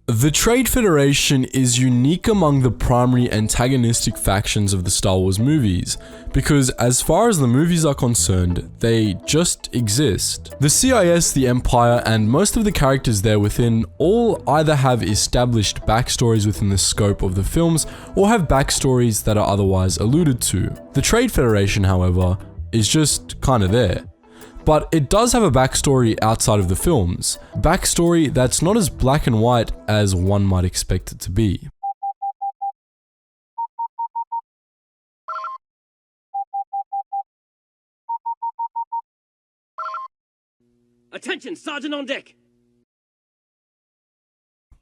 The Trade Federation is unique among the primary antagonistic factions of the Star Wars movies, because as far as the movies are concerned, they just exist. The CIS, the Empire, and most of the characters there within all either have established backstories within the scope of the films, or have backstories that are otherwise alluded to. The Trade Federation, however, is just kinda there. But it does have a backstory outside of the films. Backstory that's not as black and white as one might expect it to be. Attention, Sergeant on deck!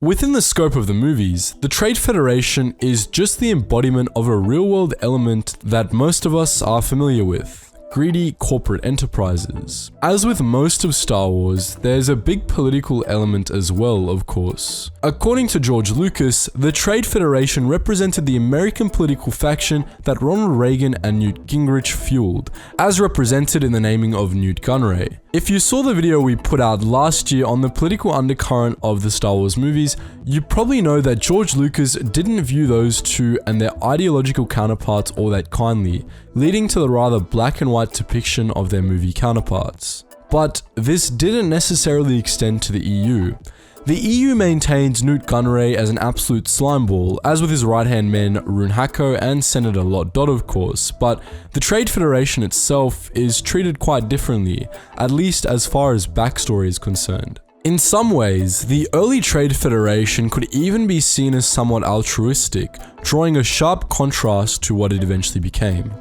Within the scope of the movies, the Trade Federation is just the embodiment of a real-world element that most of us are familiar with. Greedy corporate enterprises. As with most of Star Wars, there's a big political element as well, of course. According to George Lucas, the Trade Federation represented the American political faction that Ronald Reagan and Newt Gingrich fueled, as represented in the naming of Nute Gunray. If you saw the video we put out last year on the political undercurrent of the Star Wars movies, you probably know that George Lucas didn't view those two and their ideological counterparts all that kindly, leading to the rather black and white depiction of their movie counterparts. But this didn't necessarily extend to the EU. The EU maintains Nute Gunray as an absolute slimeball, as with his right-hand men Rune Hacko and Senator Lot Dodd of course, but the Trade Federation itself is treated quite differently, at least as far as backstory is concerned. In some ways, the early Trade Federation could even be seen as somewhat altruistic, drawing a sharp contrast to what it eventually became.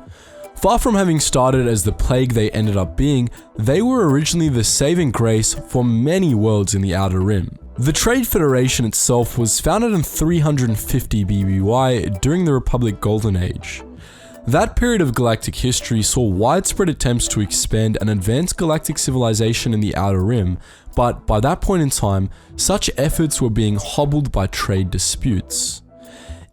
Far from having started as the plague they ended up being, they were originally the saving grace for many worlds in the Outer Rim. The Trade Federation itself was founded in 350 BBY during the Republic Golden Age. That period of galactic history saw widespread attempts to expand and advance galactic civilization in the Outer Rim, but by that point in time, such efforts were being hobbled by trade disputes.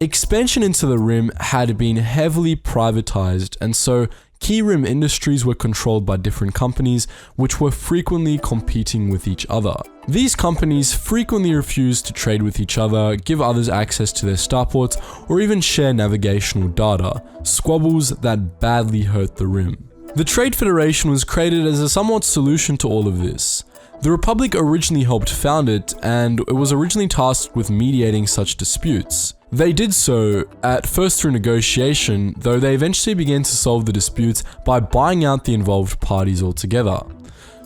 Expansion into the Rim had been heavily privatized, and so key Rim industries were controlled by different companies, which were frequently competing with each other. These companies frequently refused to trade with each other, give others access to their starports, or even share navigational data, squabbles that badly hurt the Rim. The Trade Federation was created as a somewhat solution to all of this. The Republic originally helped found it, and it was originally tasked with mediating such disputes. They did so, at first through negotiation, though they eventually began to solve the disputes by buying out the involved parties altogether.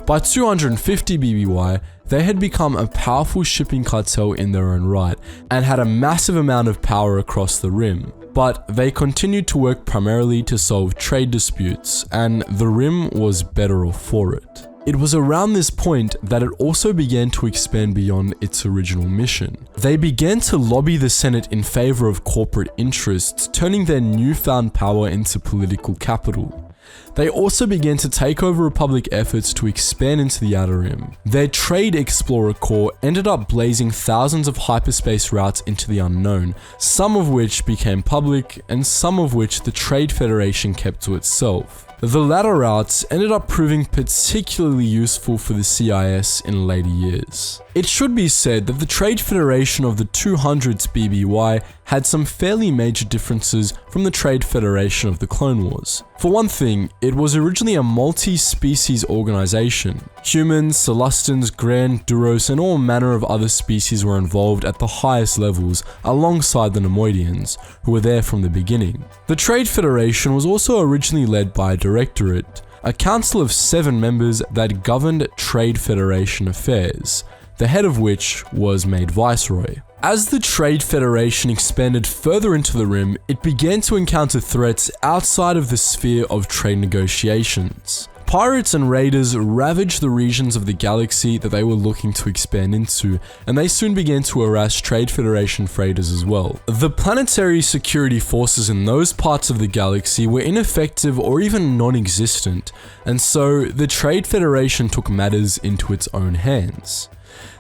By 250 BBY, they had become a powerful shipping cartel in their own right, and had a massive amount of power across the Rim. But they continued to work primarily to solve trade disputes, and the Rim was better off for it. It was around this point that it also began to expand beyond its original mission. They began to lobby the Senate in favor of corporate interests, turning their newfound power into political capital. They also began to take over Republic efforts to expand into the Outer Rim. Their Trade Explorer Corps ended up blazing thousands of hyperspace routes into the unknown, some of which became public, and some of which the Trade Federation kept to itself. The latter routes ended up proving particularly useful for the CIS in later years. It should be said that the Trade Federation of the 200s BBY had some fairly major differences from the Trade Federation of the Clone Wars. For one thing, it was originally a multi-species organization. Humans, Celestins, Grand, Duros, and all manner of other species were involved at the highest levels, alongside the Nemoidians, who were there from the beginning. The Trade Federation was also originally led by a directorate, a council of 7 members that governed Trade Federation affairs, the head of which was made Viceroy. As the Trade Federation expanded further into the Rim, it began to encounter threats outside of the sphere of trade negotiations. Pirates and raiders ravaged the regions of the galaxy that they were looking to expand into, and they soon began to harass Trade Federation freighters as well. The planetary security forces in those parts of the galaxy were ineffective or even non-existent, and so the Trade Federation took matters into its own hands.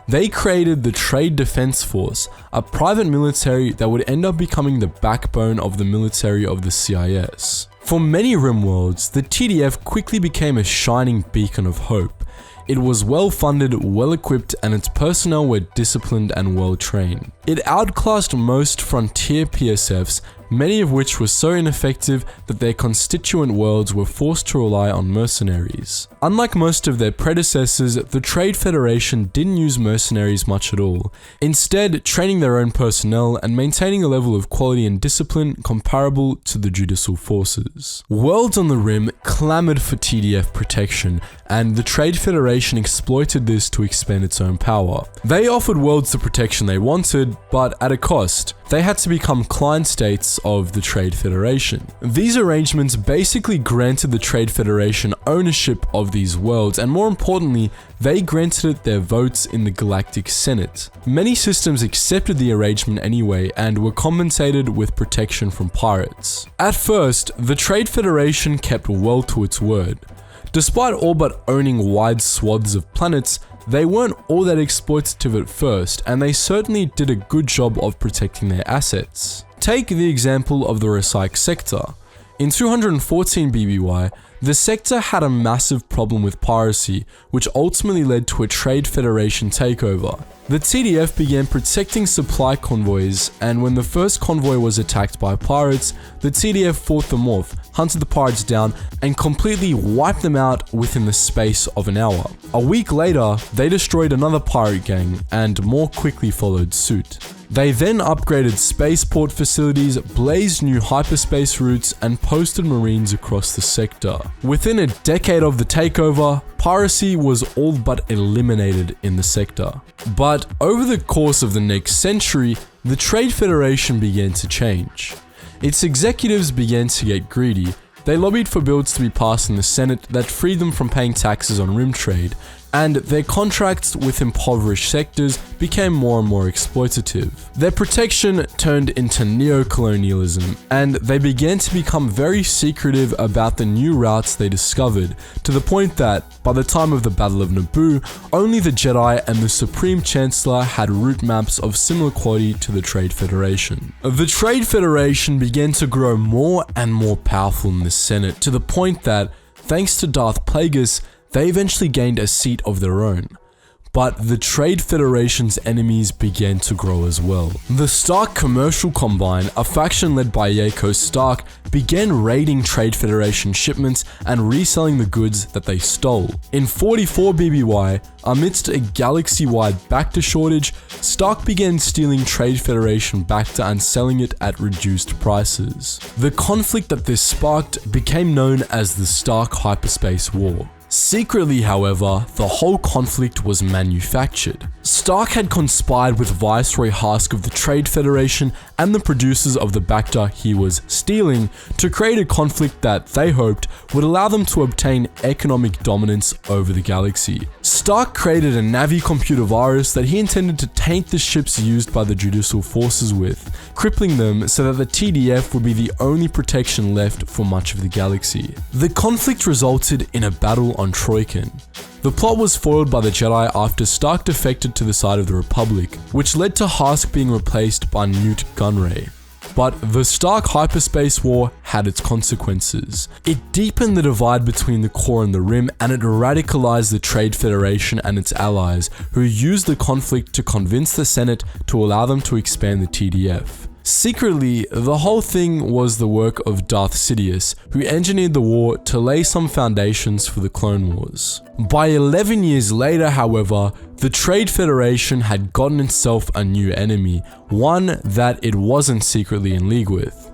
They created the Trade Defense Force, a private military that would end up becoming the backbone of the military of the CIS. For many Rim worlds, the TDF quickly became a shining beacon of hope. It was well funded, well equipped, and its personnel were disciplined and well trained. It outclassed most frontier PSFs, many of which were so ineffective that their constituent worlds were forced to rely on mercenaries. Unlike most of their predecessors, the Trade Federation didn't use mercenaries much at all, instead training their own personnel and maintaining a level of quality and discipline comparable to the judicial forces. Worlds on the Rim clamored for TDF protection, and the Trade Federation exploited this to expand its own power. They offered worlds the protection they wanted, but at a cost. They had to become client states of the Trade Federation. These arrangements basically granted the Trade Federation ownership of these worlds, and more importantly, they granted it their votes in the Galactic Senate. Many systems accepted the arrangement anyway and were compensated with protection from pirates. At first, the Trade Federation kept well to its word. Despite all but owning wide swaths of planets, they weren't all that exploitative at first, and they certainly did a good job of protecting their assets. Take the example of the Recyc sector. In 214 BBY, the sector had a massive problem with piracy, which ultimately led to a Trade Federation takeover. The TDF began protecting supply convoys, and when the first convoy was attacked by pirates, the TDF fought them off, hunted the pirates down, and completely wiped them out within the space of an hour. A week later, they destroyed another pirate gang, and more quickly followed suit. They then upgraded spaceport facilities, blazed new hyperspace routes, and posted marines across the sector. Within a decade of the takeover, piracy was all but eliminated in the sector. But over the course of the next century, the Trade Federation began to change. Its executives began to get greedy. They lobbied for bills to be passed in the Senate that freed them from paying taxes on rim trade, and their contracts with impoverished sectors became more and more exploitative. Their protection turned into neo-colonialism, and they began to become very secretive about the new routes they discovered, to the point that, by the time of the Battle of Naboo, only the Jedi and the Supreme Chancellor had route maps of similar quality to the Trade Federation. The Trade Federation began to grow more and more powerful in the Senate, to the point that, thanks to Darth Plagueis, they eventually gained a seat of their own. But the Trade Federation's enemies began to grow as well. The Stark Commercial Combine, a faction led by Yako Stark, began raiding Trade Federation shipments and reselling the goods that they stole. In 44 BBY, amidst a galaxy-wide Bacta shortage, Stark began stealing Trade Federation Bacta and selling it at reduced prices. The conflict that this sparked became known as the Stark Hyperspace War. Secretly, however, the whole conflict was manufactured. Stark had conspired with Viceroy Hask of the Trade Federation and the producers of the Bacta he was stealing to create a conflict that they hoped would allow them to obtain economic dominance over the galaxy. Stark created a Navi computer virus that he intended to taint the ships used by the judicial forces with, crippling them so that the TDF would be the only protection left for much of the galaxy. The conflict resulted in a battle on Troikan. The plot was foiled by the Jedi after Stark defected to the side of the Republic, which led to Hask being replaced by Newt Gunray. But the Stark Hyperspace War had its consequences. It deepened the divide between the core and the rim, and it radicalized the Trade Federation and its allies, who used the conflict to convince the Senate to allow them to expand the TDF. Secretly, the whole thing was the work of Darth Sidious, who engineered the war to lay some foundations for the Clone Wars. By 11 years later, however, the Trade Federation had gotten itself a new enemy, one that it wasn't secretly in league with.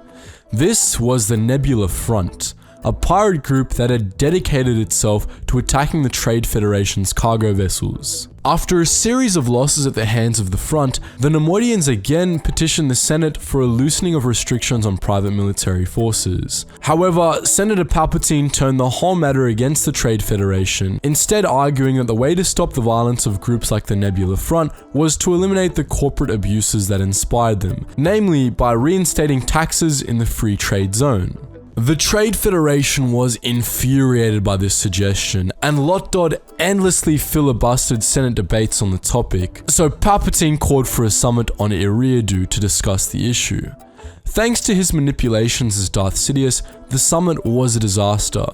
This was the Nebula Front, a pirate group that had dedicated itself to attacking the Trade Federation's cargo vessels. After a series of losses at the hands of the Front, the Neimoidians again petitioned the Senate for a loosening of restrictions on private military forces. However, Senator Palpatine turned the whole matter against the Trade Federation, instead arguing that the way to stop the violence of groups like the Nebula Front was to eliminate the corporate abuses that inspired them, namely by reinstating taxes in the free trade zone. The Trade Federation was infuriated by this suggestion, and Lotdod endlessly filibustered Senate debates on the topic, so Palpatine called for a summit on Eriadu to discuss the issue. Thanks to his manipulations as Darth Sidious, the summit was a disaster.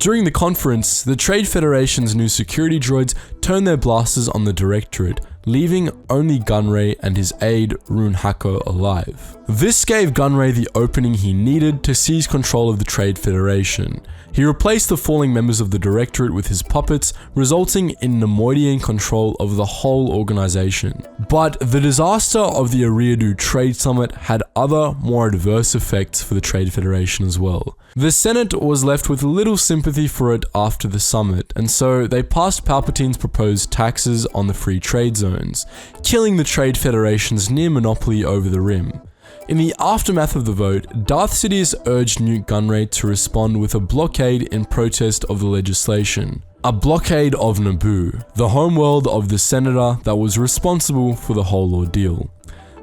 During the conference, the Trade Federation's new security droids turned their blasters on the Directorate, leaving only Gunray and his aide Rune Hako alive. This gave Gunray the opening he needed to seize control of the Trade Federation. He replaced the falling members of the Directorate with his puppets, resulting in Nemoidian control of the whole organization. But the disaster of the Eriadu Trade Summit had other, more adverse effects for the Trade Federation as well. The Senate was left with little sympathy for it after the summit, and so they passed Palpatine's proposed taxes on the free trade zones, killing the Trade Federation's near monopoly over the Rim. In the aftermath of the vote, Darth Sidious urged Newt Gunray to respond with a blockade in protest of the legislation. A blockade of Naboo, the homeworld of the senator that was responsible for the whole ordeal.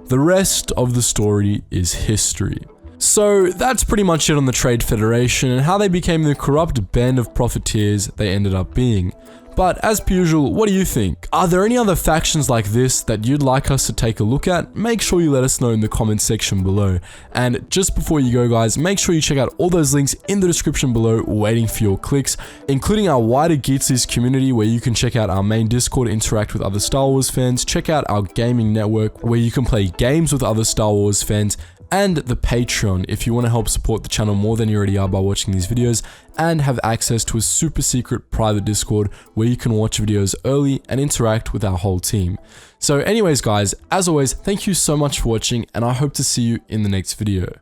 The rest of the story is history. So that's pretty much it on the Trade Federation and how they became the corrupt band of profiteers they ended up being. But as per usual, what do you think? Are there any other factions like this that you'd like us to take a look at? Make sure you let us know in the comments section below. And just before you go guys, make sure you check out all those links in the description below waiting for your clicks, including our wider Geetsly's community where you can check out our main Discord, interact with other Star Wars fans, check out our gaming network where you can play games with other Star Wars fans, and the Patreon if you want to help support the channel more than you already are by watching these videos, and have access to a super secret private Discord where you can watch videos early and interact with our whole team. So anyways guys, as always, thank you so much for watching and I hope to see you in the next video.